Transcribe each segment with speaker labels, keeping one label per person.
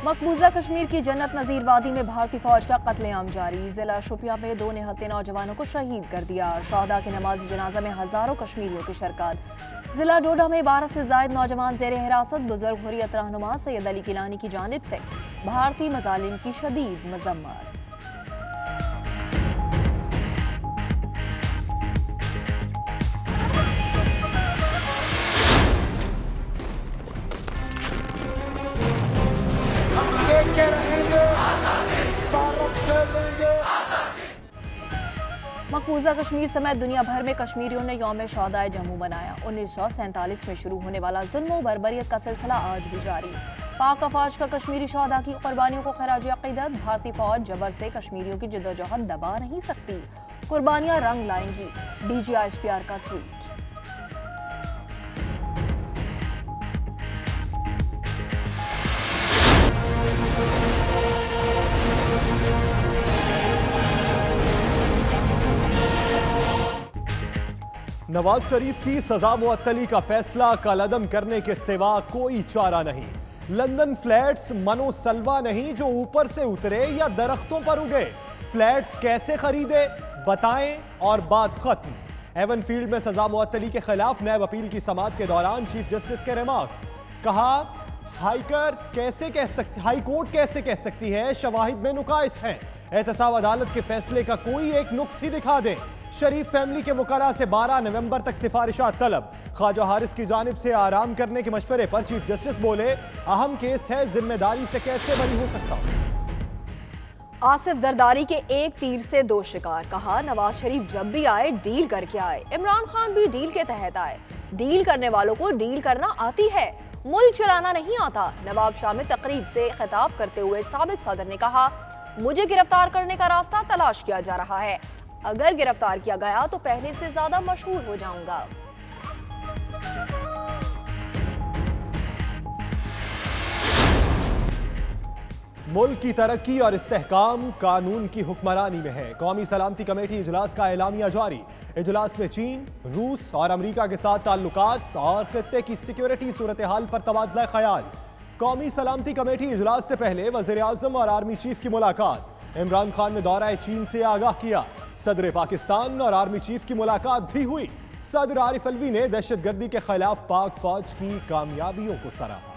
Speaker 1: मकबूजा कश्मीर की जन्नत नजीर वादी में भारतीय फौज का कत्लेआम जारी। जिला शोपियां में 2 निहत्थे नौजवानों को शहीद कर दिया। शहदा के नमाजी जनाजा में हजारों कश्मीरियों की शिरकत। जिला डोडा में 12 से ज्यादा नौजवान जेर हिरासत। बुजुर्ग हुर्रियत रहनुमा सैयद अली किलानी की जानिब से भारतीय मजालिम की शदीद मजम्मत। मकबूजा कश्मीर समेत दुनिया भर में कश्मीरियों ने यौम शहदाए जम्मू मनाया। 1947 में शुरू होने वाला जुल्म बर्बरियत का सिलसिला आज भी जारी। पाक अफवाज का कश्मीरी शहदा की कुर्बानियों को खराज अकीदत। भारतीय फौज जबर से कश्मीरियों की जद्दोजहद दबा नहीं सकती, कुर्बानियां रंग लाएंगी। DGISPR का ट्वीट।
Speaker 2: नवाज शरीफ की सजा मुअत्तली का फैसला कलअदम करने के सिवा कोई चारा नहीं। लंदन फ्लैट्स मनो सलवा नहीं जो ऊपर से उतरे या दरख्तों पर उगे। फ्लैट्स कैसे खरीदे बताएं और बात खत्म। एवनफील्ड में सजा मुअत्तली के खिलाफ नैब अपील की समाअत के दौरान चीफ जस्टिस के रिमार्क्स। कहा हाई कोर्ट कैसे कह सकती है शवाहिद में नुकाइस हैं। एहतसाब अदालत के फैसले का कोई एक नुक्स ही दिखा दें। शरीफ फैमिली के वकला से 12 नवंबर तक सिफारिशात तलब। ख्वाजा हारिस की जानिब से आराम करने के मशवरे पर चीफ जस्टिस बोले अहम केस है, जिम्मेदारी से कैसे बरी हो सकता हूं।
Speaker 1: आसिफ जरदारी के एक तीर से 2 शिकार। कहा नवाज शरीफ जब भी आए डील करके आए। इमरान खान भी डील के तहत आए। डील करने वालों को डील करना आती है, मुल्क चलाना नहीं आता। नवाब शाह में तकरीब से खिताब करते हुए साबिक सदर ने कहा मुझे गिरफ्तार करने का रास्ता तलाश किया जा रहा है। अगर गिरफ्तार किया गया तो पहले से ज्यादा मशहूर हो जाऊंगा।
Speaker 2: मुल्क की तरक्की और इस्तेहकाम कानून की हुक्मरानी में है। कौमी सलामती कमेटी इजलास का एलामिया जारी। इजलास में चीन, रूस और अमरीका के साथ ताल्लुकात और खित्ते की सिक्योरिटी सूरत हाल पर तबादला ख्याल। कौमी सलामती कमेटी इजलास से पहले वज़ीर आज़म और आर्मी चीफ की मुलाकात। इमरान खान ने दौरा चीन से आगाह किया। सदर पाकिस्तान और आर्मी चीफ की मुलाकात भी हुई। सदर आरिफ अलवी ने दहशतगर्दी के खिलाफ पाक फौज की कामयाबियों को सराहा।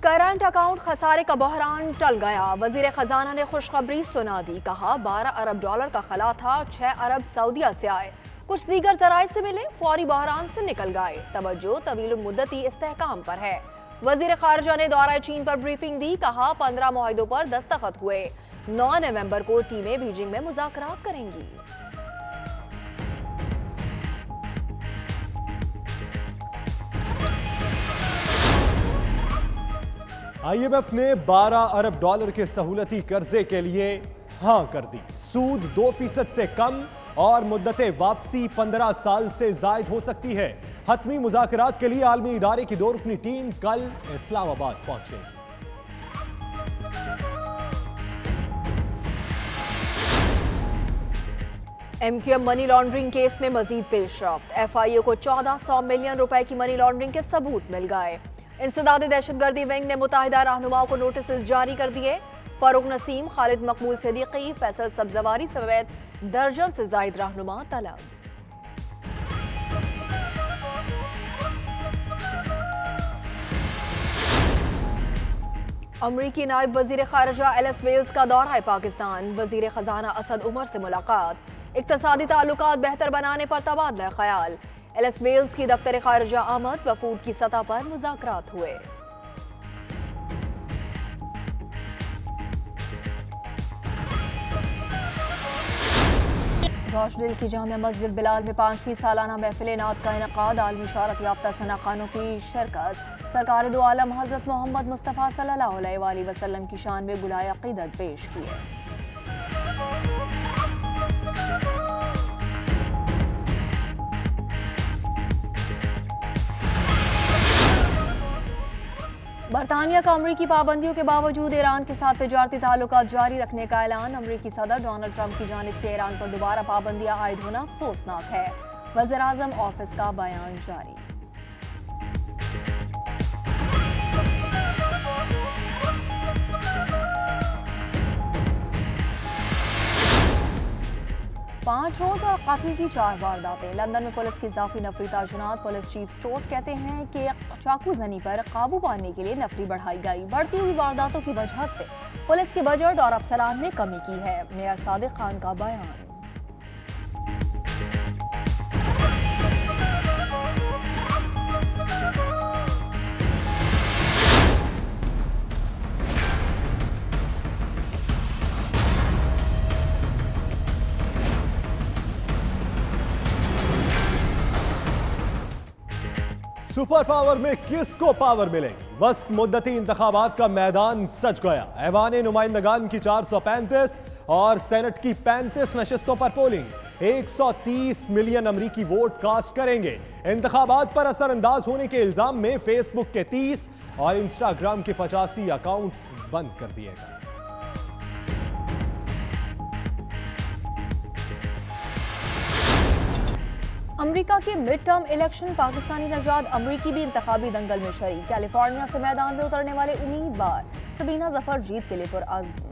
Speaker 1: करंट अकाउंट खसारे का बहरान टल गया। वजीर खजाना ने खुशखबरी सुना दी। कहा 12 अरब डॉलर का खला था, 6 अरब सऊदीया से आए, कुछ दीगर जराए से मिले, फौरी बहरान से निकल गए। तवज्जो तवील मुद्दती इस्तेहकाम पर है। वजीर खारजा ने दौरा चीन पर ब्रीफिंग दी। कहा 15 मुआहिदों पर दस्तखत हुए। 9 नवंबर को टीमें बीजिंग में मुज़ाकरात करेंगी।
Speaker 2: IMF ने 12 अरब डॉलर के सहूलती कर्जे के लिए हाँ कर दी। सूद 2% से कम और मुद्दते वापसी 15 साल से जायद हो सकती है। हतमी मुज़ाकरात के लिए आलमी इदारे की 2 रुकनी टीम कल इस्लामाबाद पहुंचेगी।
Speaker 1: MQM मनी लॉन्ड्रिंग केस में मजीद पेशरफ्त। FIA को 1400 मिलियन रुपए की मनी लॉन्ड्रिंग के सबूत मिल गए। इंसदादी दहशतगर्दी विंग ने मुताहिदा रहनुमाओं को नोटिस जारी कर दिए। फारूक नसीम, खालिद मकबूल सिद्दीकी, फैसल सब्जवारी समेत दर्जन से जायद रहनुमा तलब। अमरीकी नायब वजीर खारजा एलिस वेल्स का दौरा पाकिस्तान। वजीर खजाना असद उमर से मुलाकात। इक्तसादी ताल्लुकात बेहतर बनाने पर तबादला ख्याल। एलिस वेल्स की दफ्तर खारजा आमद। वफूद की सतह पर मुज़ाकरात हुए। रोशदिल की जामिया मस्जिद बिलाल में 5वीं सालाना महफिल नात का इनकाद। आलमी शहरत याफ्ता सनाखानों की शिरकत। सरकार दो आलम हजरत मोहम्मद मुस्तफ़ा सल्लल्लाहु अलैहि वसल्लम की शान में गुलाए अक़ीदत पेश किए। बरतानिया का अमरीकी पाबंदियों के बावजूद ईरान के साथ तिजारती ताल्लुकात जारी रखने का ऐलान। अमरीकी सदर डोनाल्ड ट्रंप की जानिब से ईरान पर दोबारा पाबंदियां आयद होना अफसोसनाक है। वज़ीर आज़म ऑफिस का बयान जारी। 5 रोज और कत्ल की 4 वारदातें। लंदन में पुलिस की इजाफी नफरी ताजुनात। पुलिस चीफ स्टोर्ट कहते हैं कि चाकू जनी पर काबू पाने के लिए नफरी बढ़ाई गई। बढ़ती हुई वारदातों की वजह से पुलिस के बजट और अफसरान में कमी की है। मेयर सादिक खान का बयान।
Speaker 2: सुपर पावर में किसको पावर मिलेगी? वस्त मुद्दती इंतखाबात का मैदान सज गया। ऐवान नुमाइंदगान की 435 और सेनेट की 35 नशिस्तों पर पोलिंग। 130 मिलियन अमरीकी वोट कास्ट करेंगे। इंतखाबात पर असरअंदाज होने के इल्जाम में फेसबुक के 30 और इंस्टाग्राम के 85 अकाउंट्स बंद कर दिए गए।
Speaker 1: अमेरिका के मिड टर्म इलेक्शन। पाकिस्तानी नौजवान अमरीकी भी इंतखाबी दंगल में शरीक। कैलिफोर्निया से मैदान में उतरने वाले उम्मीदवार सबीना जफर जीत के लिए पुरअज़्म।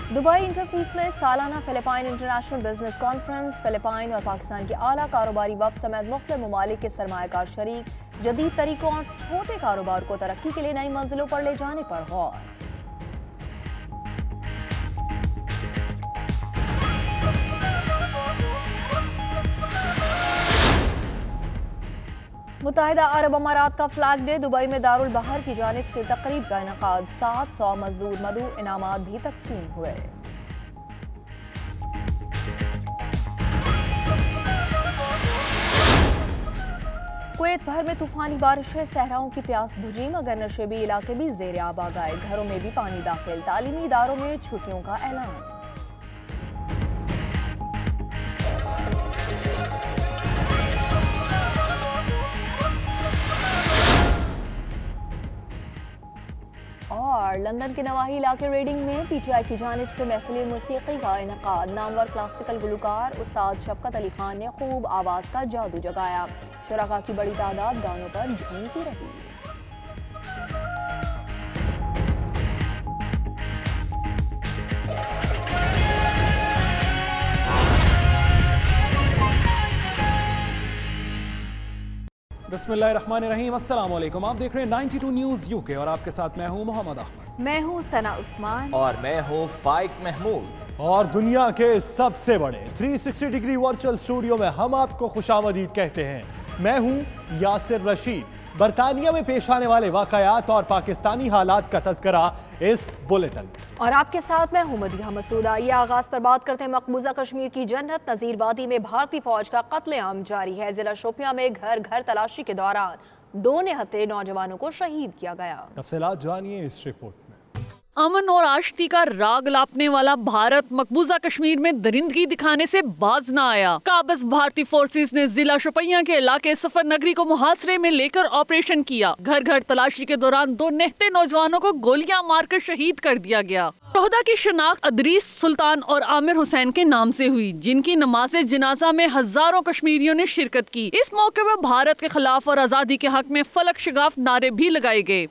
Speaker 1: दुबई इंटरफीस में सालाना Philippine international business conference. Philippine और पाकिस्तान के आला कारोबारी वफ़द समेत मुख्तलिफ ममालिक के सरमायाकार शरीक। जदीद तरीकों और छोटे कारोबार को तरक्की के लिए नई मंजिलों पर ले जाने पर गौर। मुत्तहिदा अरब अमारात का फ्लैग डे। दुबई में दारुल बहर की जानिब से तकरीब का इनकाद। 700 मजदूर मधु इनामात भी तकसीम हुए। कुवैत भर में तूफानी बारिशें। सहराओं की प्यास बुझी मगर नशेबी इलाके भी ज़ेर आब आ गए। घरों में भी पानी दाखिल। तालीमी इदारों में छुट्टियों का ऐलान। और लंदन के नवाही इलाके रेडिंग में पीटीआई की जानिब से महफिल मौसीकी का इनकाद। नामवर क्लासिकल गुलकार उस्ताद शफकत अली खान ने खूब आवाज़ का जादू जगाया। शुरका की बड़ी तादाद गानों पर झूमती रही।
Speaker 3: बिस्मिल्लाहिर्रहमानिर्रहीम। अस्सलाम वालेकुम। आप देख रहे हैं 92 न्यूज़ यूके और आपके साथ मैं हूं मोहम्मद अहमद।
Speaker 4: मैं हूं सना उस्मान
Speaker 5: और मैं हूं फाइक महमूद।
Speaker 2: और दुनिया के सबसे बड़े 360 डिग्री वर्चुअल स्टूडियो में हम आपको खुशामदीद कहते हैं। मैं हूं यासिर रशीद। बरतानिया में पेश आने वाले वाकयात और पाकिस्तानी हालात का तज़किरा इस बुलेटिन।
Speaker 1: और आपके साथ मैं हूं मदिहा मसूदा। ये आगाज पर बात करते हैं मकबूजा कश्मीर की जन्नत। नज़ीर वादी में भारतीय फौज का कत्लेआम जारी है। जिला शोपियां में घर घर तलाशी के दौरान 2 निहत्थे नौजवानों को शहीद किया गया।
Speaker 2: तफसीलात जानिए इस रिपोर्ट में।
Speaker 6: अमन और आश्ती का राग लापने वाला भारत मकबूजा कश्मीर में दरिंदगी दिखाने से बाज न आया। काबज भारतीय फोर्सेस ने जिला शोपियां के इलाके सफर नगरी को मुहासरे में लेकर ऑपरेशन किया। घर घर तलाशी के दौरान 2 निहत्थे नौजवानों को गोलियां मारकर शहीद कर दिया गया। शोहदा की शनाख्त अदरीस सुल्तान और आमिर हुसैन के नाम से हुई, जिनकी नमाज जनाजा में हजारों कश्मीरियों ने शिरकत की। इस मौके पर भारत के खिलाफ और आजादी के हक में फलक शिगाफ नारे भी लगाए गए।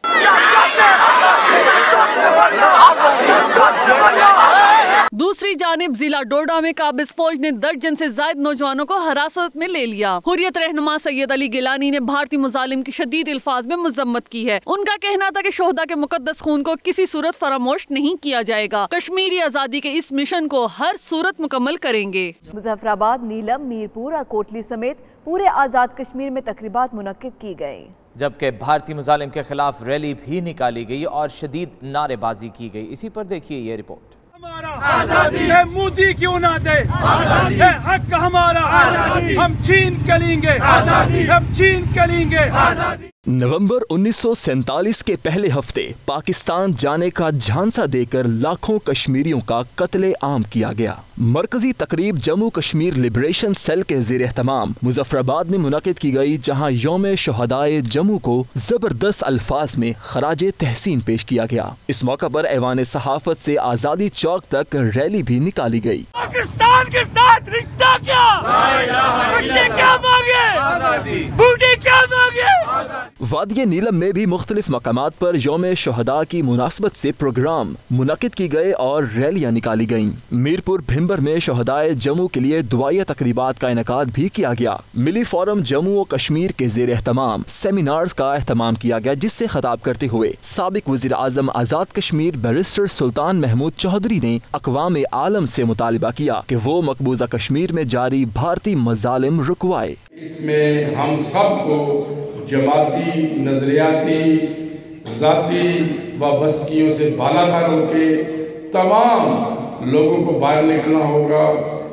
Speaker 6: दूसरी जानिब जिला डोडा में काबिज फौज ने दर्जन से ज्यादा नौजवानों को हिरासत में ले लिया। हुर्रियत रहनुमा सैयद अली गिलानी ने भारतीय मुजालिम की शदीद अल्फाज में मजम्मत की है। उनका कहना था कि शोहदा के मुकद्दस खून को किसी सूरत फरामोश नहीं किया जाएगा। कश्मीरी आजादी के इस मिशन को हर सूरत मुकम्मल करेंगे।
Speaker 4: मुजफ्फराबाद, नीलम, मीरपुर और कोटली समेत पूरे आजाद कश्मीर में तकरीबात मुनक्किद की गई,
Speaker 5: जबकि भारतीय मुजालिम के खिलाफ रैली भी निकाली गई और शदीद नारेबाजी की गई। इसी पर देखिए ये रिपोर्ट।
Speaker 7: आजादी है, मोदी क्यों ना दे, है हक हमारा, हम छीन के लेंगे, हम छीन के लेंगे।
Speaker 8: नवंबर 1947 के पहले हफ्ते पाकिस्तान जाने का झांसा देकर लाखों कश्मीरियों का कत्ले आम किया गया। मरकजी तकरीब जम्मू कश्मीर लिबरेशन सेल के ज़ेर एहतमाम मुजफ्फराबाद में मुनक़िद की गई, जहां यौम शहदाए जम्मू को जबरदस्त अल्फाज में खराजे तहसीन पेश किया गया। इस मौका पर ऐवान सहाफत से आज़ादी चौक तक रैली भी निकाली गई।
Speaker 7: पाकिस्तान के साथ रिश्ता क्या? बूटे क्या मांगे? बूटे क्या मांगे?
Speaker 8: वादिये नीलम में भी मुख्तलिफ मकामात पर यौम शोहदा की मुनासबत से प्रोग्राम मुनक्किद की गए और रैलियां निकाली गईं। मीरपुर भिम्बर में शोहदाए जम्मू के लिए दुआया तकरीबात का इनेकाद भी किया गया। मिली फोरम जम्मू और कश्मीर के ज़ेर एहतमाम सेमिनार्स का एहतमाम किया गया, जिससे खिताब करते हुए साबिक वज़ीर आज़म आज़ाद कश्मीर बैरिस्टर सुल्तान महमूद चौधरी ने अक़वाम आलम से मुतालिबा किया कि वो मकबूजा कश्मीर में जारी भारतीय मज़ालिम रुकवाए।
Speaker 9: इसमें हम सबको जमाती, नजरियाती, ज़ाती वाबस्तगियों से बालातर होकर तमाम लोगों को बाहर निकलना होगा।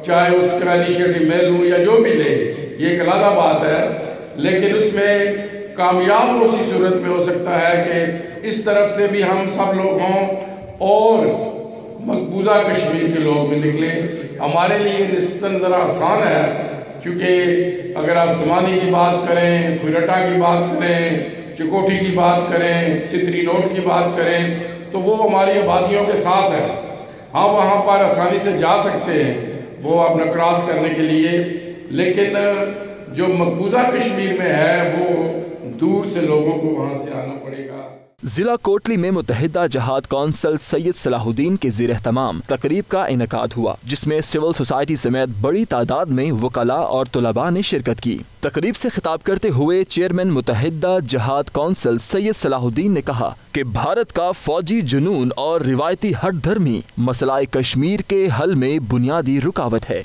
Speaker 9: चाहे उसका इनिशिएटिव मैं लूँ या जो भी ले, ये एक अलग बात है, लेकिन उसमें कामयाब उसी सूरत में हो सकता है कि इस तरफ से भी हम सब लोग हों और मकबूजा कश्मीर के लोग भी निकलें। हमारे लिए निस्बतन ज़रा आसान है, क्योंकि अगर आप ज़माने की बात करें, खुरटा की बात करें, चिकोठी की बात करें, तितरी नोट की बात करें, तो वो हमारी आबादियों के साथ है। हाँ, वहाँ पर आसानी से जा सकते हैं वो अपना क्रॉस करने के लिए, लेकिन जो मकबूजा कश्मीर में है वो दूर से लोगों को वहाँ से आना पड़ेगा।
Speaker 8: जिला कोटली में मुत्तहिदा जहाद कौंसल सैयद सलाहुद्दीन के ज़ेर एहतमाम तकरीब का इनेकाद हुआ, जिसमें सिविल सोसाइटी समेत बड़ी तादाद में वकला और तुलबा ने शिरकत की। तकरीब से खिताब करते हुए चेयरमैन मुत्तहिदा जहाद कौंसल सैयद सलाहुद्दीन ने कहा कि भारत का फौजी जुनून और रिवायती हट धर्मी मसलाए कश्मीर के हल में बुनियादी रुकावट है।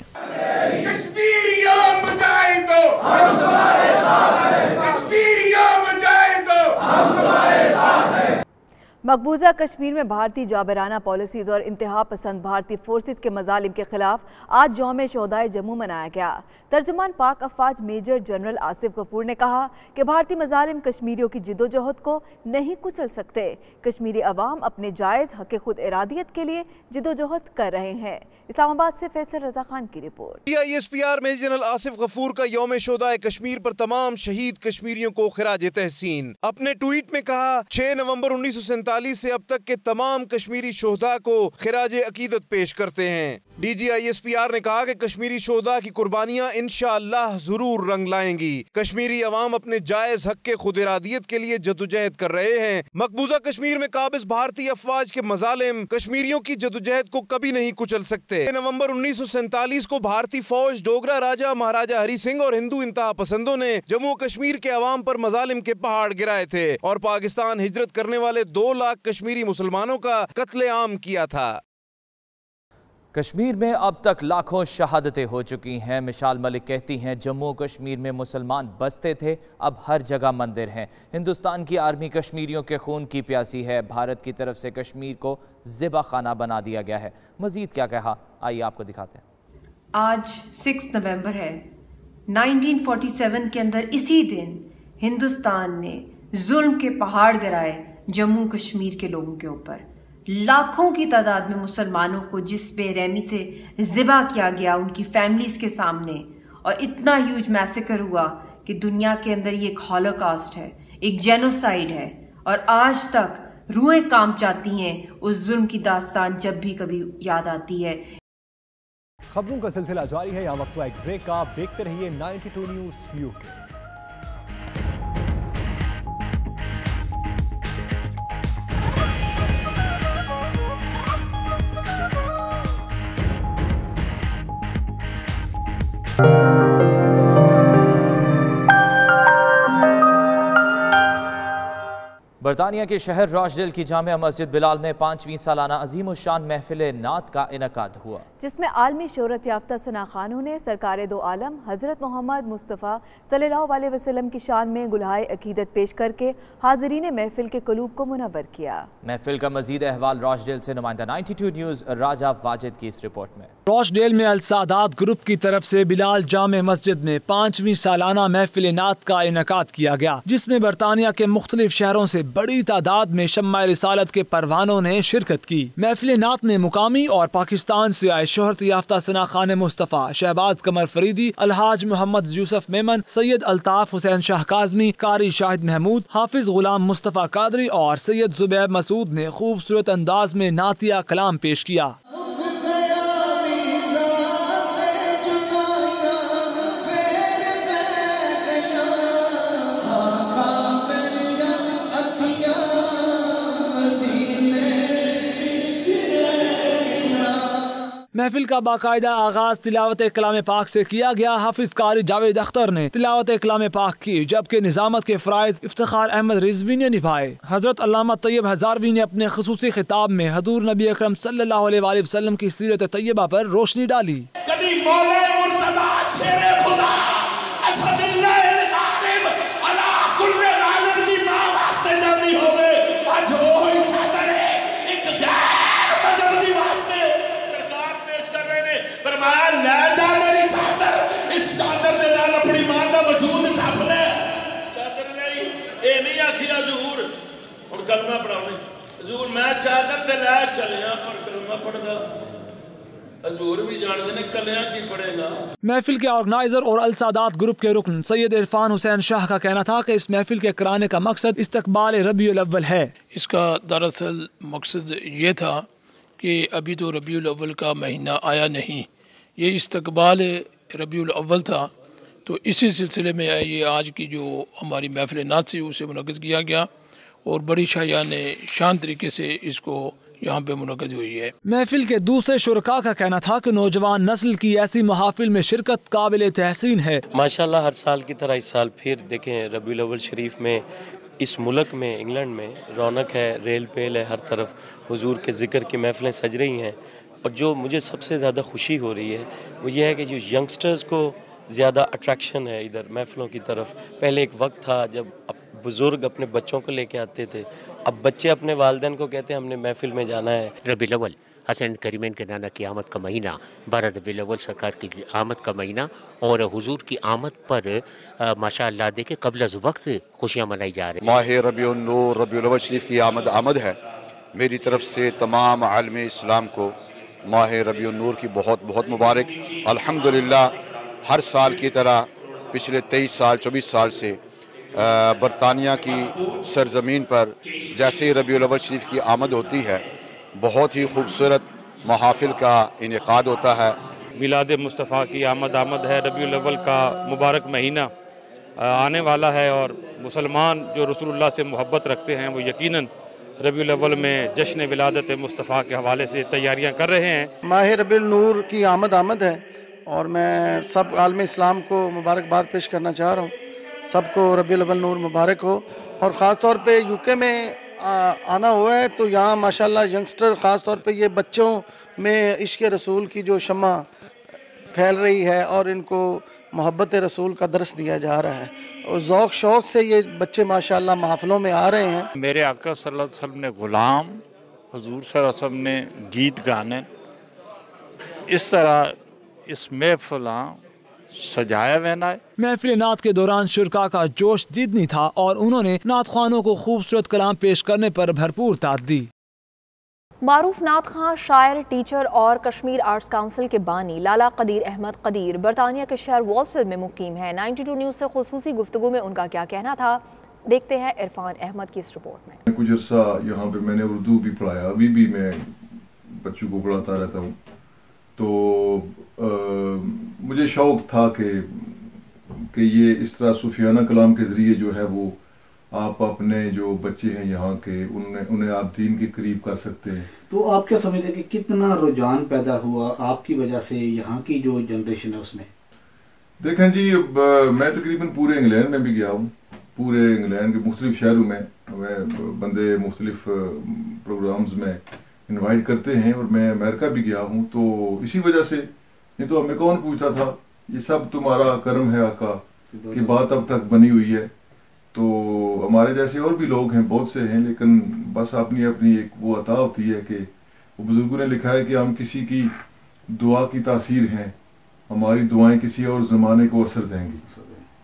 Speaker 4: मकबूजा कश्मीर में भारतीय जाबराना पॉलिसीज़ और इंतहा पसंद भारतीय फोर्सेस के मजालिम के खिलाफ आज यौम शोहदाए जम्मू मनाया गया। तर्जुमान पाक अफवाज मेजर जनरल आसिफ गफूर ने कहा कि भारतीय मजालिम कश्मीरियों की जिदोजहद को नहीं कुचल सकते। कश्मीरी अवाम अपने जायज़ हक़ खुद इरादियत के लिए जिदोजहद कर रहे हैं। इस्लामाबाद से फैसल रजा खान की report.
Speaker 10: ISPR major general Asif Ghafoor का यौम शोहदाए कश्मीर पर तमाम शहीद कश्मीरियों को खिराज तहसीन। अपने ट्वीट में कहा, 6 नवंबर 1947 से अब तक के तमाम कश्मीरी शोहदा को खिराज अकीदत पेश करते हैं। DG ISPR ने कहा कि कश्मीरी शोहदा की कुर्बानियां इंशाअल्लाह जरूर रंग लाएंगी। कश्मीरी अवाम अपने जायज हक के खुद इरादियत के लिए जदोजहद कर रहे हैं। मकबूजा कश्मीर में काबिज भारतीय अफवाज के मजालिम कश्मीरियों की जदोजहद को कभी नहीं कुचल सकते। नवंबर 1947 को भारतीय फौज, डोगरा राजा महाराजा हरि सिंह और हिंदू इंतहा पसंदों ने जम्मू कश्मीर के अवाम पर मजालिम के पहाड़ गिराए थे और पाकिस्तान हिजरत करने वाले 2 लाख कश्मीरी मुसलमानों का कत्लेआम किया था।
Speaker 5: कश्मीर में अब तक लाखों शहादतें हो चुकी हैं। मिशाल मलिक कहती हैं, जम्मू कश्मीर में मुसलमान बसते थे, अब हर जगह मंदिर हैं। हिंदुस्तान की आर्मी कश्मीरियों के खून की प्यासी है। भारत की तरफ से कश्मीर को ज़िबा खाना बना दिया गया है। मजीद क्या कहा, आइए आपको दिखाते हैं।
Speaker 11: आज 6 नवंबर है। 1947 के अंदर इसी दिन हिंदुस्तान ने जुल्म के पहाड़ गिराए जम्मू कश्मीर के लोगों के ऊपर। लाखों की तादाद में मुसलमानों को जिस बेरहमी से ज़िबा किया गया उनकी फैमिलीज के सामने, और इतना ह्यूज मैसेकर हुआ कि दुनिया के अंदर ये एक हॉलोकॉस्ट है, एक जेनोसाइड है, और आज तक रूहें कांप जाती हैं उस जुल्म की दास्तान जब भी कभी याद आती है।
Speaker 2: खबरों का सिलसिला जारी है, यहाँ वक्त हुआ एक ब्रेक का। आप देखते रहिए 92 न्यूज़ यूके।
Speaker 5: बरतानिया के शहर रॉचडेल की जामिया मस्जिद बिलाल में 5वीं सालाना अजीमुशान महफिल नात का इनेकाद हुआ, जिसमें आलमी शोहरत याफ्ता सना खानों ने सरकार दो आलम हजरत मोहम्मद मुस्तफ़ा सल्लल्लाहु अलैहि वसल्लम की शान में गुलहाए अकीदत पेश करके हाज़रीन महफिल के कुलूब को मुनव्वर किया। महफिल का मजीद अहवाल रॉचडेल से नुमाइंदा 92 न्यूज़ राजा वाजिद की इस रिपोर्ट में।
Speaker 12: रॉचडेल में अल सादात ग्रुप की तरफ से बिलाल जामे मस्जिद में 5वीं सालाना महफिल नात का इनेकाद किया गया, जिसमें बरतानिया के मुख्तलिफ शहरों से बड़ी तादाद में शम्मा रिसालत के परवानों ने शिरकत की। महफिल नात में मुकामी और पाकिस्तान से आए शोहरत याफ्ता सना खान मुस्तफ़ा, शहबाज कमर फरीदी, अलहाज मोहम्मद यूसुफ मेमन, सैयद अल्ताफ हुसैन शाह काज़मी, कारी शाहिद महमूद, हाफिज गुलाम मुस्तफ़ा कादरी और सैयद जुबैर मसूद ने खूबसूरत अंदाज में नातिया कलाम पेश किया। महफिल का बाकायदा आगाज तिलावत कलाम पाक से किया गया। हाफिज कारी जावेद अख्तर ने तिलावत कलाम पाक की, जबकि निजामत के फराइज इफ्तिखार अहमद रिजवी ने निभाए। हजरत अल्लामा तैयब हजारवी ने अपने खुसूसी खिताब में हजूर नबी अकरम सल्लल्लाहु अलैहि वसल्लम की सीरत तैयबा पर रोशनी डाली। महफिल के ऑर्गेनाइजर और अल सादात ग्रुप के रुकन सैयद इरफान हुसैन शाह का कहना था कि इस महफिल के कराने का मकसद इस्तकबाल रबीउल अव्वल है।
Speaker 13: इसका दरअसल मकसद ये था कि अभी तो रबीउल अव्वल का महीना आया नहीं, ये इस्तकबाल रबीउल अव्वल था। तो इसी सिलसिले में ये आज की जो हमारी महफिल नात थी उसे मुनक़्क़िद किया गया और बड़ी शायान शान तरीके से इसको यहाँ पे मुनक़्क़िद हुई है।
Speaker 12: महफिल के दूसरे शुरका का कहना था कि नौजवान नस्ल की ऐसी महाफिल में शिरकत काबिल तहसीन है।
Speaker 14: माशाल्लाह हर साल की तरह इस साल फिर देखें रबीउल अव्वल शरीफ में इस मुल्क में इंग्लैंड में रौनक है, रेल पेल है, हर तरफ हुजूर के ज़िक्र की महफिलें सज रही हैं। और जो मुझे सबसे ज़्यादा खुशी हो रही है वो ये है कि जो यंगस्टर्स को ज़्यादा अट्रैक्शन है इधर महफिलों की तरफ। पहले एक वक्त था जब बुज़ुर्ग अपने बच्चों को लेके आते थे, अब बच्चे अपने वालिदैन को कहते हैं हमने महफिल में जाना है।
Speaker 15: रबीउल अव्वल हसन करीमैन के नाना की आमद का महीना, 12 रबीउल अव्वल सरकार की आमद का महीना और हुजूर की आमद पर माशाअल्लाह देखे कबल अज़ वक्त खुशियाँ मनाई जा रही हैं।
Speaker 16: माह रबीउन नूर रबीउल अव्वल शरीफ की आमद है। मेरी तरफ से तमाम आलम इस्लाम को माह रबीउन नूर की बहुत बहुत मुबारक। अल्हम्दुलिल्लाह हर साल की तरह पिछले 23 साल 24 साल से बरतानिया की सरजमीन पर जैसे ही रबीउल अव्वल शरीफ की आमद होती है बहुत ही खूबसूरत महाफिल का इनेकाद होता है।
Speaker 17: मिलाद मुस्तफ़ा की आमद है। रबीउल अव्वल का मुबारक महीना आने वाला है और मुसलमान जो रसूलुल्लाह से मोहब्बत रखते हैं वो यकीनन रबीउल अव्वल में जश्न विलादत मुस्तफ़ा के हवाले से तैयारियां कर रहे हैं।
Speaker 18: माह रबीउल नूर की आमद है और मैं सब आलम इस्लाम को मुबारकबाद पेश करना चाह रहा हूँ। सबको रबीउल अव्वल नूर मुबारक हो। और ख़ास तौर पे यूके में आना हुआ है तो यहाँ माशाल्लाह यंगस्टर ख़ास तौर पे ये बच्चों में इश्क़ रसूल की जो शम्मा फैल रही है और इनको मोहब्बत रसूल का दर्स दिया जा रहा है और ज़ौक़ शौक़ से ये बच्चे माशाल्लाह महफ़िलों में आ रहे हैं।
Speaker 17: मेरे आका सल्लल्लाहु अलैहि वसल्लम ने ग़ुलाम, हुज़ूर सल्लल्लाहु अलैहि वसल्लम ने गीत गाने, इस तरह इस महफिल सजाया वहना है।
Speaker 12: महफिल नात के दौरान शुरका का जोश जितनी था और उन्होंने नात ख्वानों को खूबसूरत कलाम पेश करने पर भरपूर ताक़त दी।
Speaker 1: मारूफ नात खां, शायर, टीचर और कश्मीर आर्ट्स काउंसिल के बानी लाला कदीर अहमद कदीर बरतानिया के शहर वॉल्सल में मुकीम है। 92 न्यूज़ से खुसूसी गुफ्तगू में उनका क्या कहना था, देखते हैं इरफान अहमद की इस रिपोर्ट में।
Speaker 19: कुछ अर्सा यहाँ पे मैंने उर्दू भी पढ़ाया, अभी भी मैं बच्चों को पढ़ाता रहता हूँ। तो मुझे शौक़ था कि ये इस तरह सूफियाना कलाम के ज़रिए जो है वो आप अपने जो बच्चे हैं यहाँ के उन्हें आप दीन के करीब कर सकते हैं।
Speaker 20: तो आप क्या समझते हैं कि कितना रुझान पैदा हुआ आपकी वजह से यहाँ की जो जनरेशन है उसमें?
Speaker 19: देखें जी, मैं तकरीबन पूरे इंग्लैंड में भी गया हूँ, पूरे इंग्लैंड के मुख्तलिफ शहरों में बंदे मुख्तलिफ प्रोग्राम्स में इनवाइट करते हैं और मैं अमेरिका भी गया हूँ। तो इसी वजह से, नहीं तो हमें कौन पूछता था, ये सब तुम्हारा कर्म है आका की बात अब तक बनी हुई है। तो हमारे जैसे और भी लोग हैं, बहुत से हैं, लेकिन बस अपनी अपनी एक वो अता होती है कि वो बुजुर्गों ने लिखा है कि हम किसी की दुआ की तासीर हैं, हमारी दुआएं किसी और ज़माने को असर देंगी।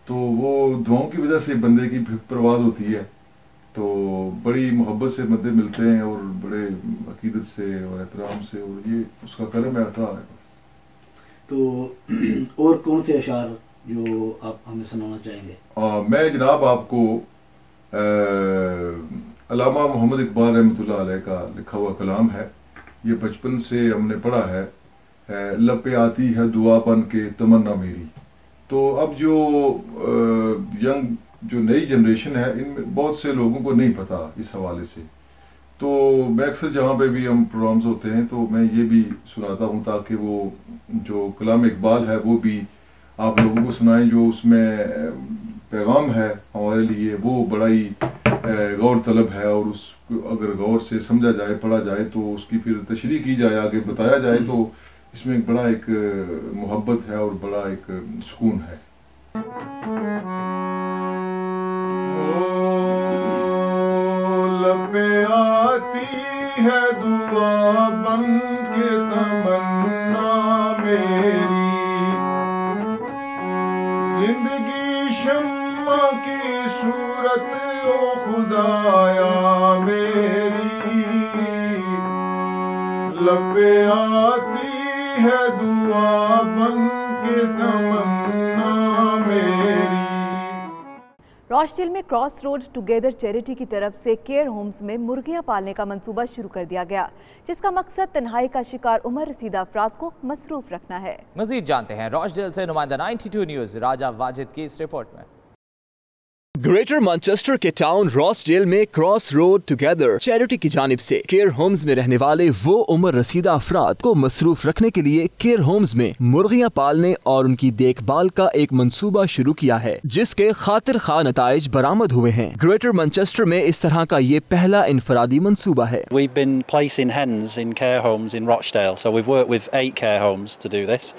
Speaker 19: तो वो दुआओं की वजह से बंदे की परवाज़ होती है। तो बड़ी मोहब्बत से बंदे मिलते हैं और बड़े अकीदत से और एहतराम से, और ये उसका करम है, अता है।
Speaker 20: तो और कौन से अशार जो आप हमें सुनाना चाहेंगे?
Speaker 19: मैं जनाब आपको अल्लामा मोहम्मद इकबाल रहमतुल्लाह अलैह का लिखा हुआ कलाम है, ये बचपन से हमने पढ़ा है। लब पे आती है दुआ बन के तमन्ना मेरी। तो अब जो यंग जो नई जनरेशन है, इनमें बहुत से लोगों को नहीं पता इस हवाले से। तो मैं अक्सर जहाँ पे भी हम प्रोग्राम्स होते हैं तो मैं ये भी सुनाता हूँ ताकि वो जो कलाम इकबाल है वो भी आप लोगों को सुनाएं, जो उसमें पैगाम है हमारे लिए वो बड़ा ही गौर तलब है, और उस अगर गौर से समझा जाए, पढ़ा जाए तो उसकी फिर तशरीह की जाए, आगे बताया जाए तो इसमें एक बड़ा एक मोहब्बत है और बड़ा एक सुकून है।
Speaker 21: लबे आती है दुआ बन के तमन्ना मेरी, जिंदगी शम्मा की सूरत ओ खुदाया मेरी, लबे आती है दुआ बन के तमन्ना मेरी।
Speaker 4: रॉचडेल में क्रॉस रोड टुगेदर चैरिटी की तरफ से केयर होम्स में मुर्गियां पालने का मंसूबा शुरू कर दिया गया, जिसका मकसद तन्हाई का शिकार उम्र रसीदा अफराद को मसरूफ रखना है।
Speaker 5: मजीद जानते हैं रॉचडेल से नुमाइंदा 92 न्यूज़ राजा वाजिद की इस रिपोर्ट में।
Speaker 8: ग्रेटर मैनचेस्टर के टाउन रॉचडेल में क्रॉस रोड टुगेदर चैरिटी की जानिब से केयर होम्स में रहने वाले वो उम्र रसीदा अफराद को मसरूफ रखने के लिए केयर होम्स में मुर्गियां पालने और उनकी देखभाल का एक मंसूबा शुरू किया है, जिसके खातिर खा नताइज बरामद हुए हैं। ग्रेटर मैनचेस्टर में इस तरह का ये पहला इनफरादी मंसूबा है।
Speaker 22: We've been placing hens in care homes in Rochdale, so we've worked with 8 care homes to do this.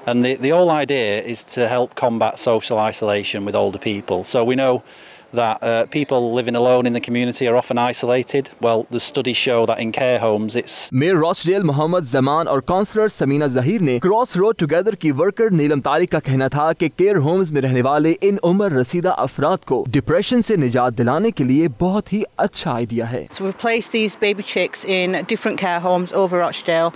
Speaker 22: And the whole idea is to help combat social isolation with older people. So we know that people living alone in the community are often isolated. Well, the studies show that in care homes it's...
Speaker 8: mayor Rochdale Mohammad Zaman और councillor Samina Zaheer ने Cross Road Together की worker Neelam Tariq का कहना था कि care homes में रहने वाले इन उम्र रसीदा अफराद को डिप्रेशन से निजात दिलाने के लिए बहुत ही अच्छा आइडिया है।
Speaker 23: So we've placed these baby chicks in different care homes over Rochdale,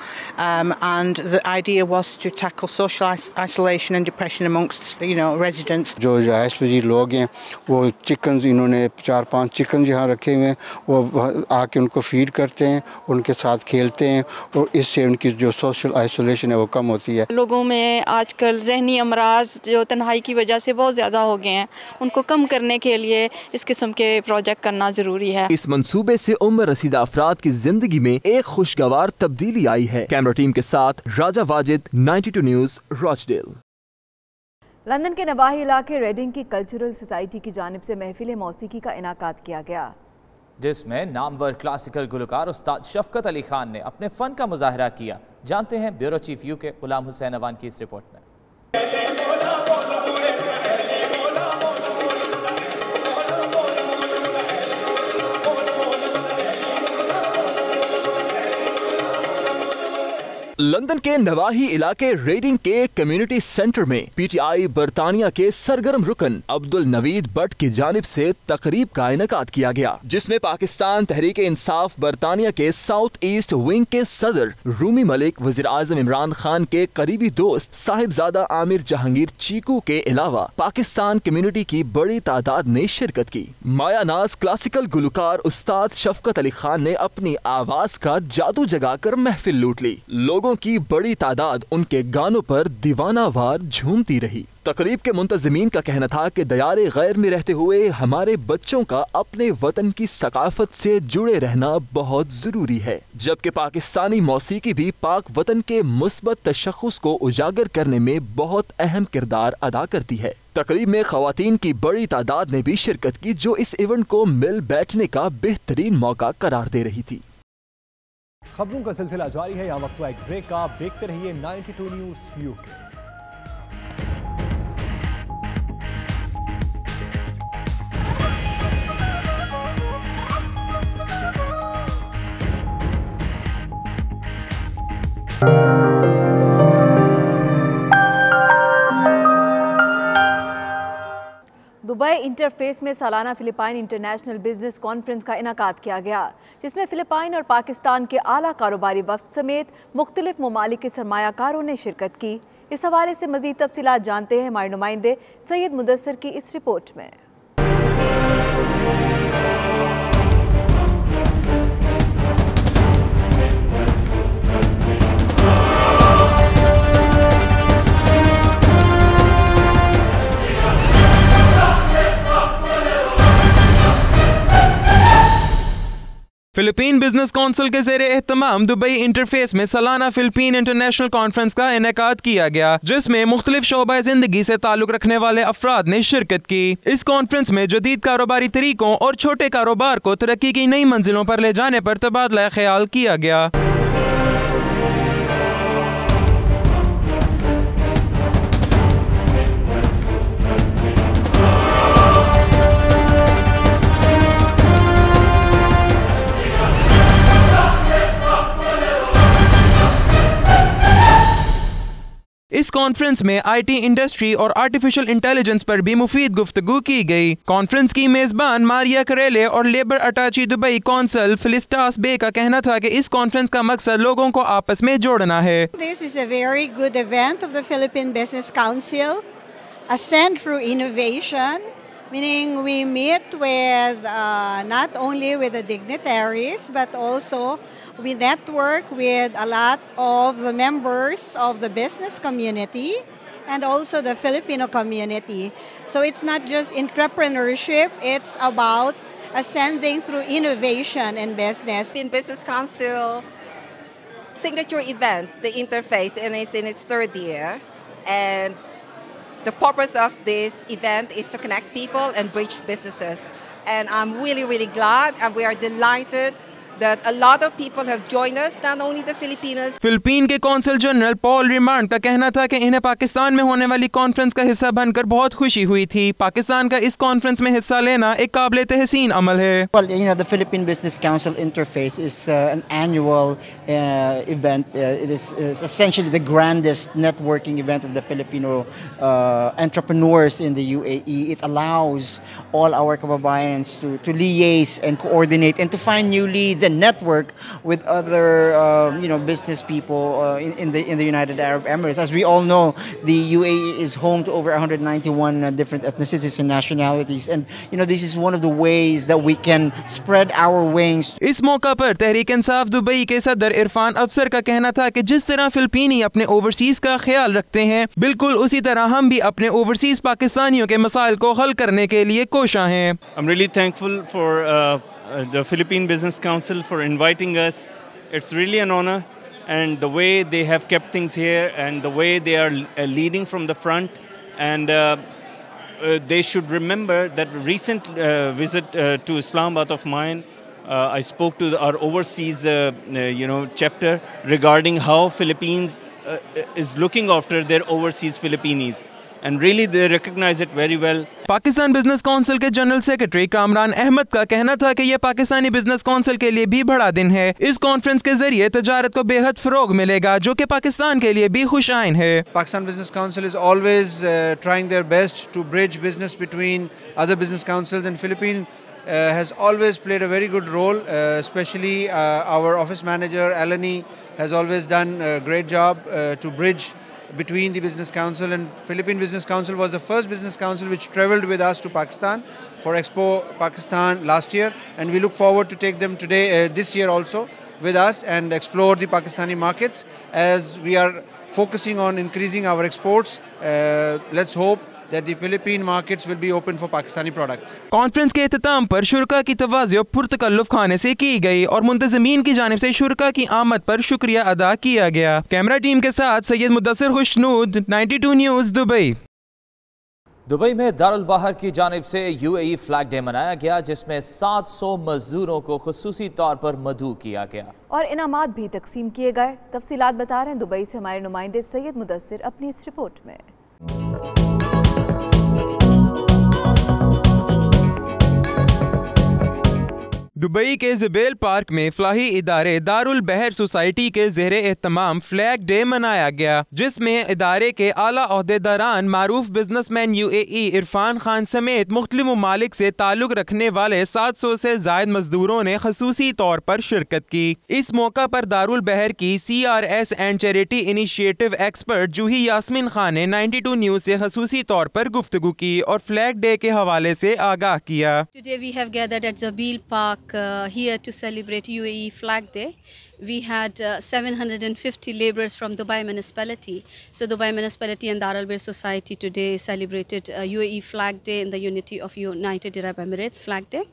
Speaker 23: and the idea was to tackle social isolation and depression amongst, residents.
Speaker 24: जो रिहायश पजीर लोग हैं वो चिकन्स, इन्होंने 4-5 चिकन यहाँ रखे हुए हैं, वो आके उनको फीड करते हैं, उनके साथ खेलते हैं और इससे उनकी जो सोशल आइसोलेशन है वो कम होती है।
Speaker 25: लोगों में आजकल जहनी अमराज जो तन्हाई की वजह से बहुत ज़्यादा हो गए हैं, उनको कम करने के लिए इस किस्म के प्रोजेक्ट करना ज़रूरी है।
Speaker 8: इस मंसूबे से उम्र रसीदा अफराद की जिंदगी में एक खुशगवार तब्दीली आई है। कैमरा टीम के साथ राजा वाजिद, 92 न्यूज़, रॉचडेल।
Speaker 4: लंदन के नवाही इलाके रेडिंग की कल्चरल सोसाइटी की जानिब से महफिल मौसीकी का इनाकाद किया गया,
Speaker 5: जिसमें नामवर क्लासिकल गुलकार उस्ताद शफकत अली खान ने अपने फन का मुजाहरा किया। जानते हैं bureau chief UK Ghulam Hussain Awan की इस रिपोर्ट में।
Speaker 8: लंदन के नवाही इलाके रेडिंग के कम्युनिटी सेंटर में पीटीआई बरतानिया के सरगर्म रुकन अब्दुल नवीद भट्ट की जानिब से तकरीब का इनेकाद किया गया, जिसमें पाकिस्तान तहरीक इंसाफ बरतानिया के साउथ ईस्ट विंग के सदर रूमी मलिक, वजीर आजम इमरान खान के करीबी दोस्त साहिबजादा आमिर जहांगीर चीकू के अलावा पाकिस्तान कम्युनिटी की बड़ी तादाद ने शिरकत की। मायानाज क्लासिकल गुलकार उस्ताद शफकत अली खान ने अपनी आवाज का जादू जगाकर महफिल लूट ली। लोगों की बड़ी तादाद उनके गानों पर दीवानावार झूमती रही। तकरीब के मुंतजिमीन का कहना था कि दयारे गैर में रहते हुए हमारे बच्चों का अपने वतन की सकाफत से जुड़े रहना बहुत जरूरी है, जबकि पाकिस्तानी मौसीकी भी पाक वतन के मुस्बत तशख्खुस को उजागर करने में बहुत अहम किरदार अदा करती है। तकरीब में खवातीन की बड़ी तादाद ने भी शिरकत की, जो इस इवेंट को मिल बैठने का बेहतरीन मौका करार दे रही थी।
Speaker 2: खबरों का सिलसिला जारी है, यहाँ वक्त एक ब्रेक का। आप देखते रहिए 92 न्यूज़ यूके।
Speaker 4: दुबई इंटरफेस में सालाना फिलिपाइन इंटरनेशनल बिजनेस कॉन्फ्रेंस का इनाकाद किया गया, जिसमें फिलिपाइन और पाकिस्तान के आला कारोबारी वफ्द समेत मुख्तलिफ ममालिक के सरमायाकारों ने शिरकत की। इस हवाले से मजीद तफसीलात जानते हैं हमारे नुमाइंदे सैयद मुदस्सर की इस रिपोर्ट में।
Speaker 3: फिलिपीन बिजनेस काउंसिल के ज़ेरे एहतमाम दुबई इंटरफेस में सालाना फिलिपीन इंटरनेशनल कॉन्फ्रेंस का इनेकाद किया गया, जिसमें मुख्तलिफ शोबा जिंदगी से ताल्लुक रखने वाले अफराद ने शिरकत की। इस कॉन्फ्रेंस में जदीद कारोबारी तरीकों और छोटे कारोबार को तरक्की की नई मंजिलों पर ले जाने पर तबादला ख्याल किया गया। इस कॉन्फ्रेंस में आईटी इंडस्ट्री और आर्टिफिशियल इंटेलिजेंस पर भी मुफीद गुफ्तगू की गई। कॉन्फ्रेंस की मेजबान मारिया करेले और लेबर अटाची दुबई कौंसल फिलिस्टास बे का कहना था कि इस कॉन्फ्रेंस का मकसद लोगों को आपस में जोड़ना है।
Speaker 6: This is a very good event of the Philippine Business Council, ascend through innovation, meaning we meet with not only with the dignitaries but also we network with a lot of the members of the business community and also the Filipino community. So it's not just entrepreneurship, it's about ascending through innovation in business.
Speaker 7: In Business Council signature event, the interface, and it's in its third year. And the purpose of this event is to connect people and bridge businesses. And I'm really, really glad, and we are delighted that a lot of people have joined us, not only the Filipinos.
Speaker 3: Philippine के consul general Paul remand का कहना था कि इन्हें पाकिस्तान में होने वाली conference का हिस्सा बनकर बहुत खुशी हुई थी। पाकिस्तान का इस कॉन्फ्रेंस में हिस्सा लेना एक काबिल तहसीन अमल है।
Speaker 9: Well, you know, the Philippine Business Council interface is an annual event. It is essentially the grandest networking event of the Filipino entrepreneurs in the UAE. It allows all our kababayans to liaise and coordinate and to find new leads and network with other business people in the United Arab Emirates. As we all know, the UAE is home to over 191 different ethnicities and nationalities, and this is one of the ways that we can spread our wings.
Speaker 3: इस मौका पर Tehreek Insaf Dubai के सदर इरफान अफसर का कहना था कि जिस तरह फिलिपीनी अपने ओवरसीज का ख्याल रखते हैं, बिल्कुल उसी तरह हम भी अपने ओवरसीज पाकिस्तानियों के मसाइल को हल करने के लिए कोशां हैं।
Speaker 10: I'm really thankful for the Philippine Business Council for inviting us. It's really an honor, and the way they have kept things here and the way they are leading from the front, and they should remember that recent visit to Islamabad of mine, I spoke to our overseas chapter regarding how Philippines is looking after their overseas Filipinis. And really they recognize it very well.
Speaker 3: Pakistan business council के general secretary Kamran Ahmad का कहना था कि यह Pakistani business council के लिए भी बड़ा दिन है। इस कॉन्फ्रेंस के जरिए तजारत को बेहद फरोग मिलेगा, जो कि पाकिस्तान के लिए भी खुश आइन है।
Speaker 26: Pakistan Business Council is always trying their best to bridge business between other business councils, and Philippines has always played a very good role, especially our office manager Eleni has always done a great job to bridge between the Business Council, and Philippine Business Council was the first business council which travelled with us to Pakistan for Expo Pakistan last year, and we look forward to take them this year also with us and explore the Pakistani markets as we are focusing on increasing our exports. Let's hope that the Philippine markets will be open for Pakistani products.
Speaker 3: Conference के इख्तिताम पर शुरका की तवाज़ुह पुरतकल्लुफ़ खाने से की गई और मुंतज़मीन की जानिब से शुरका की आमद पर शुक्रिया अदा किया गया। कैमरा टीम के साथ Syed Mudassir Khushnood, 92 news Dubai.
Speaker 5: Dubai में दारुल बाहर की जानिब से UAE फ्लैग डे मनाया गया, जिसमें 700 मजदूरों को खुसूसी तौर पर मदऊ किया गया
Speaker 4: और इनामात भी तकसीम किए गए। तफसीलात बता रहे हैं दुबई से हमारे नुमाइंदे सैयद मुदस्सिर अपनी इस रिपोर्ट में।
Speaker 3: दुबई के ज़बेल पार्क में फलाही इदारे दारुल बहर सोसाइटी के ज़ेरे एहतमाम फ्लैग डे मनाया गया, जिसमें इदारे के आला ओहदेदारान मारूफ बिजनेसमैन UAE इरफान खान समेत मुख्तलिफ ममालिक से ताल्लुक रखने वाले 700 से ज़ायद मजदूरों ने खसूसी तौर पर शिरकत की। इस मौका पर दारुल बहर की CRS and charity initiative expert Juhi Yasmin Khan ने 92 न्यूज़ से खसूसी तौर पर गुफ्तगू की और फ्लैग डे के हवाले से आगाह किया।
Speaker 27: Today we have gathered at Zabil Park here to celebrate UAE Flag Day.
Speaker 11: we had 750 laborers from Dubai municipality. So Dubai municipality and Dar Al Bair Society today celebrated UAE Flag Day in the Unity of United Arab Emirates Flag Day.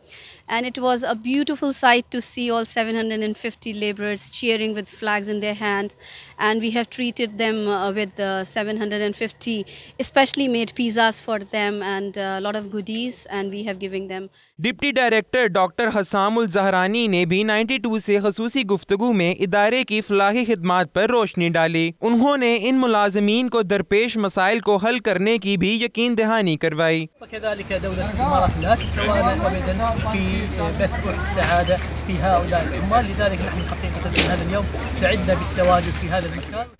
Speaker 11: And it was a beautiful sight to see all 750 laborers cheering with flags in their hand. And we have treated them with 750 especially made pizzas for them and a lot of goodies, and we have given them.
Speaker 3: Deputy director doctor Hasamul Zahrani ने भी 92 से खसूसी गुफ्तगू में इदारे की फलाही खिदमात पर रोशनी डाली। उन्होंने इन मुलाजमीन को दरपेश मसाइल को हल करने की भी यकीन दहानी करवाई।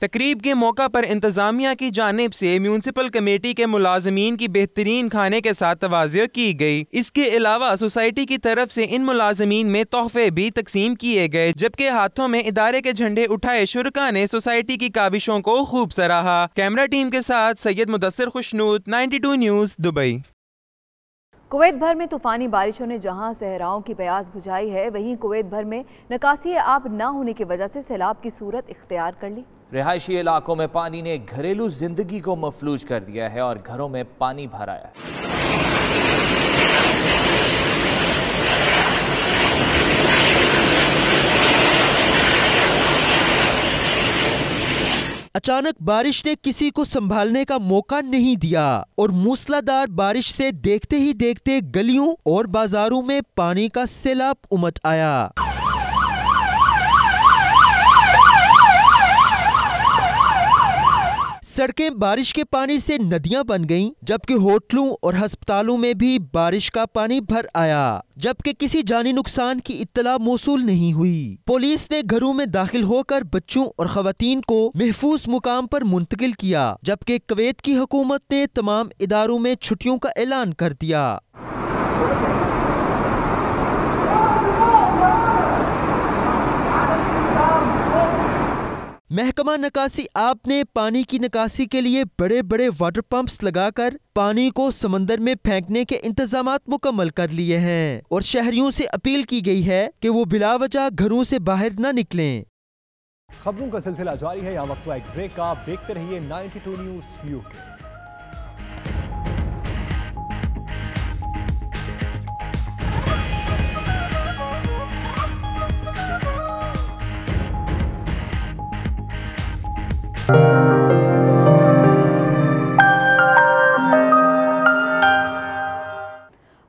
Speaker 3: तकरीब के मौका पर इंतजामिया की जानिब से म्यूनसिपल कमेटी के मुलाजमीन की बेहतरीन खाने के साथ तवाज़ुह की गई। इसके अलावा सोसाइटी की तरफ से इन मुलाजमीन में तोहफे भी तकसीम किए गए, जबकि हाथों में इदारे के झंडे उठाए शुरका ने सोसाइटी की काविशों को खूब सराहा। कैमरा टीम के साथ Syed Mudassir Khushnood, 92 news, Dubai.
Speaker 4: Kuwait भर में तूफानी बारिशों ने जहां सहराओं की प्यास बुझाई है, वहीं कुवैत भर में निकासी आब न होने की वजह से सैलाब की सूरत इख्तियार कर ली।
Speaker 5: रिहायशी इलाकों में पानी ने घरेलू जिंदगी को मफलूज कर दिया है और घरों में पानी भर आया है।
Speaker 13: अचानक बारिश ने किसी को संभालने का मौका नहीं दिया और मूसलाधार बारिश से देखते ही देखते गलियों और बाजारों में पानी का सैलाब उमड़ आया। सड़कें बारिश के पानी से नदियां बन गईं, जबकि होटलों और अस्पतालों में भी बारिश का पानी भर आया, जबकि किसी जानी नुकसान की इत्तला मौसूल नहीं हुई। पुलिस ने घरों में दाखिल होकर बच्चों और खवातीन को महफूज मुकाम पर मुंतकिल किया, जबकि कुवैत की हुकूमत ने तमाम इदारों में छुट्टियों का ऐलान कर दिया। महकमा निकासी आब ने पानी की निकासी के लिए बड़े बड़े वाटर पंप्स लगाकर पानी को समंदर में फेंकने के इंतजामात मुकम्मल कर लिए हैं और शहरियों से अपील की गई है कि वो बिलावजह घरों से बाहर न निकलें।
Speaker 2: खबरों का सिलसिला जारी है, यहाँ वक्त एक ब्रेक का। आप देखते रहिए 92 न्यूज़ यूके।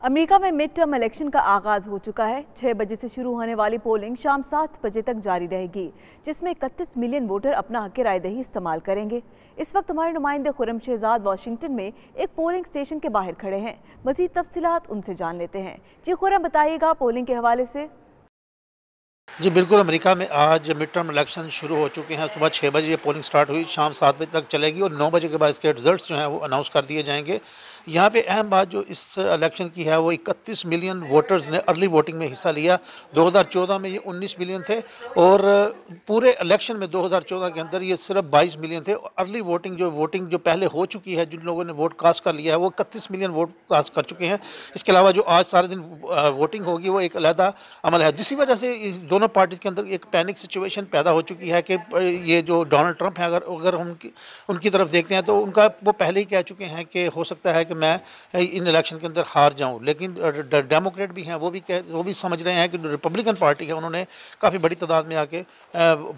Speaker 4: अमेरिका में मिड टर्म इलेक्शन का आगाज हो चुका है। 6 बजे से शुरू होने वाली पोलिंग शाम 7 बजे तक जारी रहेगी, जिसमें 31 मिलियन वोटर अपना हक राय दही इस्तेमाल करेंगे। इस वक्त हमारे नुमाइंदे खुर्रम शहजाद वाशिंगटन में एक पोलिंग स्टेशन के बाहर खड़े हैं। मज़ीद तफसीलात उनसे जान लेते हैं। जी खुर्रम, बताइएगा पोलिंग के हवाले से।
Speaker 14: जी बिल्कुल, अमेरिका में आज मिड टर्म इलेक्शन शुरू हो चुके हैं। सुबह 6 बजे ये पोलिंग स्टार्ट हुई, शाम 7 बजे तक चलेगी और 9 बजे के बाद इसके रिजल्ट्स जो हैं वो अनाउंस कर दिए जाएंगे। यहाँ पे अहम बात जो इस इलेक्शन की है वो 31 मिलियन वोटर्स ने अर्ली वोटिंग में हिस्सा लिया। 2014 में ये 19 मिलियन थे और पूरे इलेक्शन में 2014 के अंदर ये सिर्फ 22 मिलियन थे। अर्ली वोटिंग जो पहले हो चुकी है, जिन लोगों ने वोट कास्ट कर लिया है वो 31 मिलियन वोट कास्ट कर चुके हैं। इसके अलावा जो आज सारे दिन वोटिंग होगी वो एक अलहदा अमल है, जिसकी वजह से इस दोनों पार्टीज़ के अंदर एक पैनिक सिचुएशन पैदा हो चुकी है कि ये जो डोनाल्ड ट्रंप है, अगर उनकी तरफ देखते हैं तो उनका वो पहले ही कह चुके हैं कि हो सकता है कि मैं इन इलेक्शन के अंदर हार जाऊं। लेकिन डेमोक्रेट भी हैं, वो भी समझ रहे हैं कि रिपब्लिकन पार्टी है, उन्होंने काफ़ी बड़ी तादाद में आके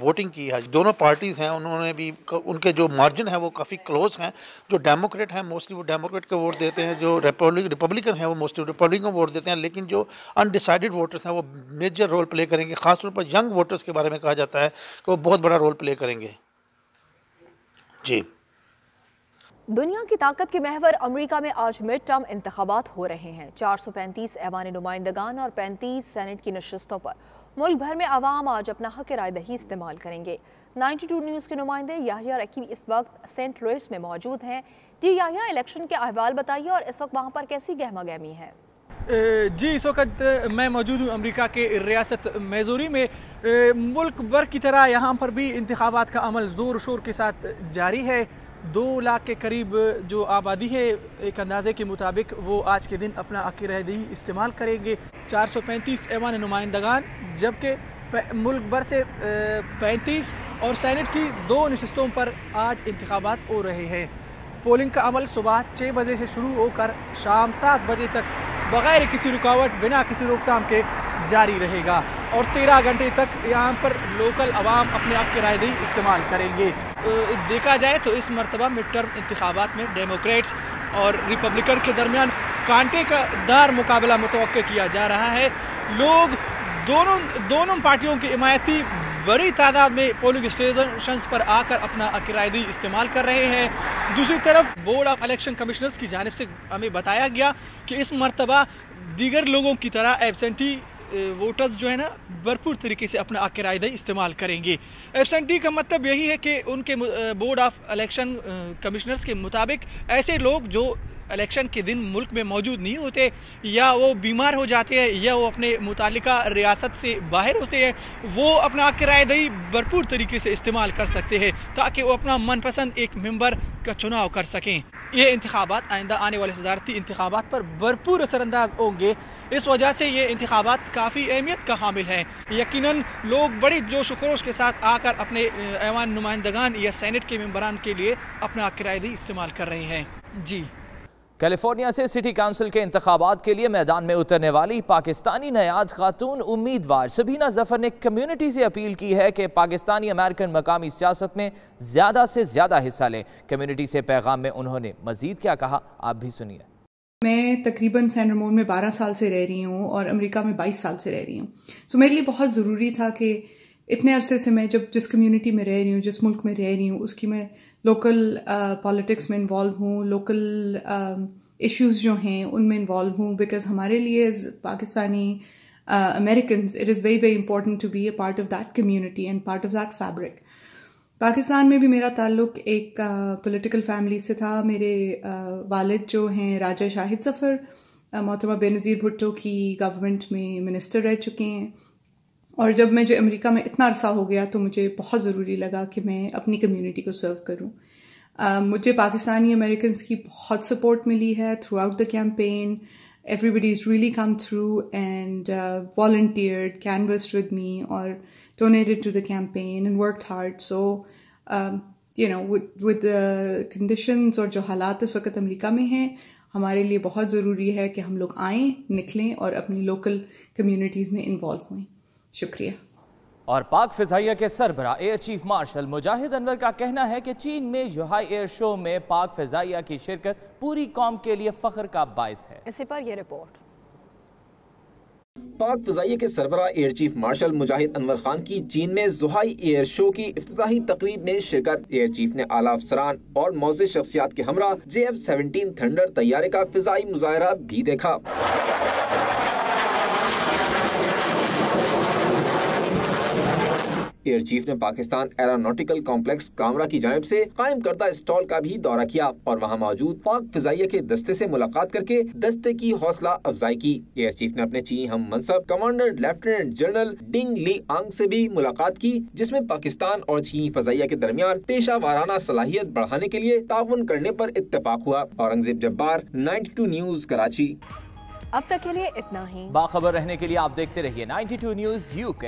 Speaker 14: वोटिंग की है। दोनों पार्टीज़ हैं, उन्होंने भी उनके जो मार्जिन है वो काफ़ी क्लोज हैं। जो डेमोक्रेट हैं मोस्टली वो डेमोक्रेट को वोट देते हैं, जो रिपब्लिकन हैं वो मोस्टली रिपब्लिकन वोट देते हैं। लेकिन जो अनडिसाइडेड वोटर्स हैं वो मेजर रोल प्ले करेंगे। खासतौर पर यंग वोटर्स के बारे में कहा जाता है कि वो बहुत बड़ा रोल प्ले करेंगे। जी,
Speaker 1: दुनिया की ताकत के महवर अमेरिका में आज मिड टर्म इंतखाबात हो रहे हैं। 435 ऐवान नुमाइंदगान और 35 सेनेट की नशिस्तों पर मुल्क भर में आवाम आज अपना हक राय दही इस्तेमाल करेंगे। 92 न्यूज़ के नुमाइंदे याहिया रकीब इस वक्त सेंट लुइस में मौजूद हैं। जी याहिया, इलेक्शन के अहवाल बताइए और इस वक्त वहाँ पर कैसी गहमा गहमी है?
Speaker 15: जी, इस वक्त मैं मौजूद हूँ अमेरिका के रियासत मिज़ोरी में। मुल्क भर की तरह यहाँ पर भी इंतखाबात का अमल ज़ोर शोर के साथ जारी है। 2 लाख के करीब जो आबादी है, एक अंदाजे के मुताबिक वो आज के दिन अपना हक राय दही इस्तेमाल करेंगे। 435 ऐवान नुमाइंदगान, जबकि मुल्क भर से 35 और सेनेट की 2 नशिस्तों पर आज इंतखाबात हो रहे हैं। पोलिंग का अमल सुबह 6 बजे से शुरू होकर शाम 7 बजे तक बगैर किसी रुकावट, बिना किसी रोकथाम के जारी रहेगा और 13 घंटे तक यहाँ पर लोकल अवाम अपने आप की रायदही इस्तेमाल करेंगे। देखा जाए तो इस मरतबा मिड टर्म इंतखाबात में डेमोक्रेट्स और रिपब्लिकन के दरमियान कांटे का दार मुकाबला मुतवक्किल किया जा रहा है। लोग दोनों पार्टियों के हिमायती बड़ी तादाद में पोलिंग स्टेशंस पर आकर अपना रायदही इस्तेमाल कर रहे हैं। दूसरी तरफ बोर्ड ऑफ इलेक्शन कमिश्नर्स की जानिब से हमें बताया गया कि इस मरतबा दीगर लोगों की तरह एब्सेंटी वोटर्स जो है ना भरपूर तरीके से अपना रायदही इस्तेमाल करेंगे। एब्सेंटी का मतलब यही है कि उनके बोर्ड ऑफ इलेक्शन कमिश्नर्स के मुताबिक ऐसे लोग जो इलेक्शन के दिन मुल्क में मौजूद नहीं होते, या वो बीमार हो जाते हैं, या वो अपने मुतालिका रियासत से बाहर होते हैं, वो अपना रायदही भरपूर तरीके से इस्तेमाल कर सकते हैं ताकि वो अपना मनपसंद एक मेंबर का चुनाव कर सकें। ये इंतखाबात आइंदा आने वाले सदारती इंतखाबात पर भरपूर असरअंदाज होंगे। इस वजह से ये इंतखाबात काफ़ी अहमियत का हामिल हैं। यकीनन लोग बड़ी जोश खरोश के साथ आकर अपने ऐवान नुमाइंदगान या सेनेट के मेंबरान के लिए अपना रायदही इस्तेमाल कर रहे हैं। जी,
Speaker 5: कैलिफोर्निया से सिटी काउंसिल के इंतखाबात के लिए मैदान में उतरने वाली पाकिस्तानी नयाद खातून उम्मीदवार सबीना जफर ने कम्युनिटी से अपील की है कि पाकिस्तानी अमेरिकन मकामी सियासत में ज़्यादा से ज़्यादा हिस्सा लें। कम्युनिटी से पैगाम में उन्होंने मज़ीद क्या कहा, आप भी सुनिए।
Speaker 12: मैं तकरीबन सैन रमोन में 12 साल से रह रही हूँ और अमेरिका में 22 साल से रह रही हूँ। सो मेरे लिए बहुत ज़रूरी था कि इतने अरसे से मैं जब जिस कम्युनिटी में रह रही हूँ, जिस मुल्क में रह रही हूँ, उसकी मैं लोकल पॉलिटिक्स में इन्वॉल्व हूँ, लोकल इश्यूज़ जो हैं उनमें इन्वॉल्व हूँ। बिकॉज हमारे लिए as Pakistani Americans it is very very important to be a part of that community and part of that fabric. Pakistan में भी मेरा ताल्लुक़ एक पॉलिटिकल फैमिली से था। मेरे वालिद जो हैं राजा शाहिद जफ़र, मोहतरमा बेनज़ीर भुट्टो की गवर्नमेंट में मिनिस्टर रह चुके हैं। और जब मैं जो अमेरिका में इतना अरसा हो गया तो मुझे बहुत ज़रूरी लगा कि मैं अपनी कम्युनिटी को सर्व करूं। मुझे पाकिस्तानी अमेरिकन्स की बहुत सपोर्ट मिली है throughout the campaign. Everybody is really come through and volunteered, canvassed with me और donated to the campaign and worked hard. So, you know, with the conditions और जो हालात इस वक्त अमेरिका में हैं, हमारे लिए बहुत ज़रूरी है कि हम लोग आएँ, निकलें और अपनी लोकल कम्युनिटीज़ में इन्वॉल्व हुएं। शुक्रिया।
Speaker 5: और पाक फ़िज़ाइया के सरबराह एयर चीफ मार्शल मुजाहिद अनवर का कहना है कि चीन में युहाई एयर शो में पाक फ़िज़ाइया की शिरकत पूरी कौम के लिए फ़ख्र का बाइस है।
Speaker 1: इसी पर यह रिपोर्ट।
Speaker 16: पाक फ़िज़ाइया के सरबराह एयर चीफ मार्शल मुजाहिद अनवर खान की चीन में जुहाई एयर शो की इफ्तिताही तकरीब में शिरकत। एयर चीफ ने आला अफसरान और मौज़िज़ शख्सियात के हमरा JF-17 थंडर तैयारे का फ़िज़ाई मुज़ाहरा भी देखा। एयर चीफ ने पाकिस्तान एरोनॉटिकल कॉम्प्लेक्स कामरा की जानिब से कायम करदा स्टॉल का भी दौरा किया और वहां मौजूद पाक फ़िज़ाइया के दस्ते से मुलाकात करके दस्ते की हौसला अफजाई की। एयर चीफ ने अपने चीनी हम मनसब कमांडर लेफ्टिनेंट जनरल डिंग ली आंग से भी मुलाकात की, जिसमें पाकिस्तान और चीनी फ़िज़ाइया के दरमियान पेशा वाराना सलाहियत बढ़ाने के लिए ताउन करने पर इत्तेफाक हुआ। औरंगजेब जब्बार, 92 न्यूज़, कराची।
Speaker 1: अब तक के लिए इतना ही।
Speaker 5: बाखबर रहने के लिए आप देखते रहिए 92 न्यूज़ UK।